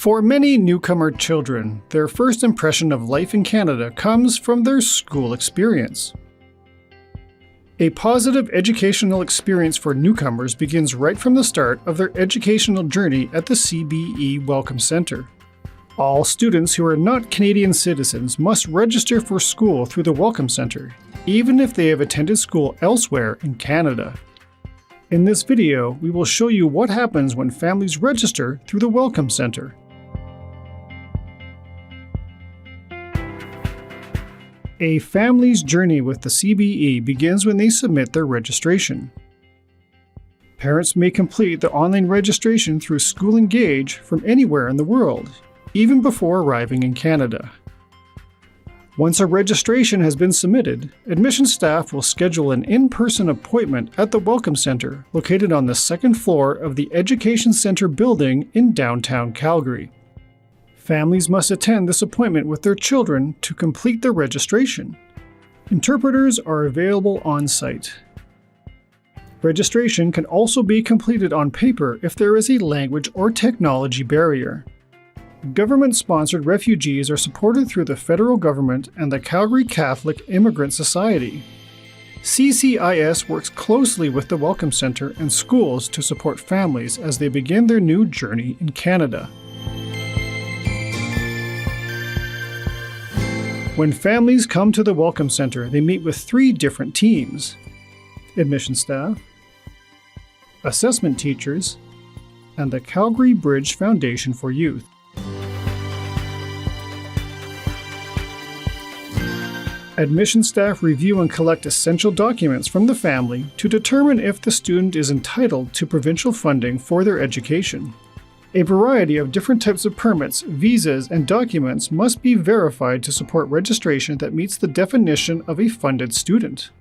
For many newcomer children, their first impression of life in Canada comes from their school experience. A positive educational experience for newcomers begins right from the start of their educational journey at the CBE Welcome Centre. All students who are not Canadian citizens must register for school through the Welcome Centre, even if they have attended school elsewhere in Canada. In this video, we will show you what happens when families register through the Welcome Centre. A family's journey with the CBE begins when they submit their registration. Parents may complete the online registration through School Engage from anywhere in the world, even before arriving in Canada. Once a registration has been submitted, admissions staff will schedule an in-person appointment at the Welcome Centre, located on the second floor of the Education Centre building in downtown Calgary. Families must attend this appointment with their children to complete their registration. Interpreters are available on site. Registration can also be completed on paper if there is a language or technology barrier. Government-sponsored refugees are supported through the federal government and the Calgary Catholic Immigrant Society. CCIS works closely with the Welcome Centre and schools to support families as they begin their new journey in Canada. When families come to the Welcome Centre, they meet with 3 different teams: admission staff, assessment teachers, and the Calgary Bridge Foundation for Youth. Admission staff review and collect essential documents from the family to determine if the student is entitled to provincial funding for their education. A variety of different types of permits, visas, and documents must be verified to support registration that meets the definition of a funded student.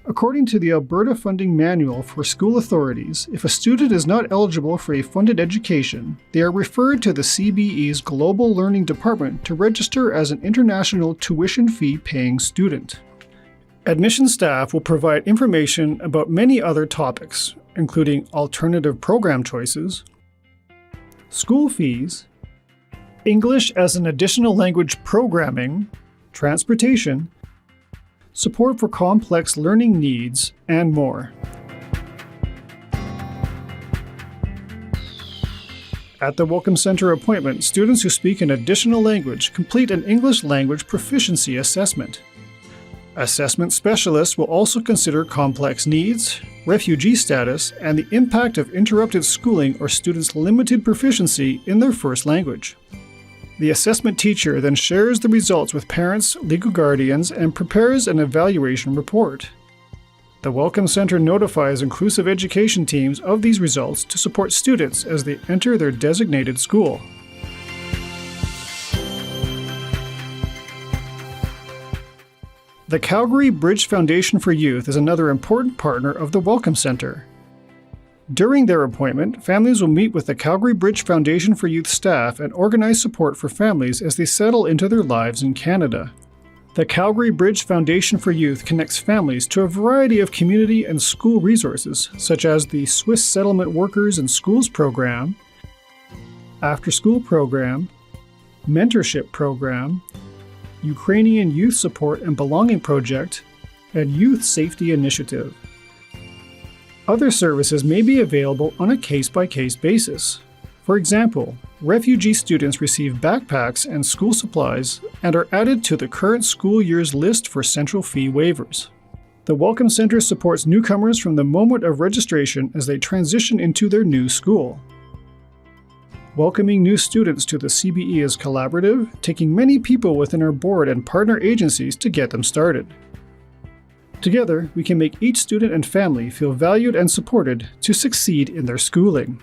According to the Alberta Funding Manual for School Authorities, if a student is not eligible for a funded education, they are referred to the CBE's Global Learning Department to register as an international tuition fee paying student. Admission staff will provide information about many other topics, including alternative program choices, school fees, English as an additional language programming, transportation, support for complex learning needs, and more. At the Welcome Centre appointment, students who speak an additional language complete an English language proficiency assessment. Assessment specialists will also consider complex needs, refugee status, and the impact of interrupted schooling or students' limited proficiency in their first language. The assessment teacher then shares the results with parents, legal guardians, and prepares an evaluation report. The Welcome Centre notifies inclusive education teams of these results to support students as they enter their designated school. The Calgary Bridge Foundation for Youth is another important partner of the Welcome Centre. During their appointment, families will meet with the Calgary Bridge Foundation for Youth staff and organize support for families as they settle into their lives in Canada. The Calgary Bridge Foundation for Youth connects families to a variety of community and school resources, such as the Swiss Settlement Workers in Schools program, after-school program, mentorship program, Ukrainian Youth Support and Belonging Project, and Youth Safety Initiative. Other services may be available on a case-by-case basis. For example, refugee students receive backpacks and school supplies and are added to the current school year's list for central fee waivers. The Welcome Centre supports newcomers from the moment of registration as they transition into their new school. Welcoming new students to the CBE is collaborative, taking many people within our board and partner agencies to get them started. Together, we can make each student and family feel valued and supported to succeed in their schooling.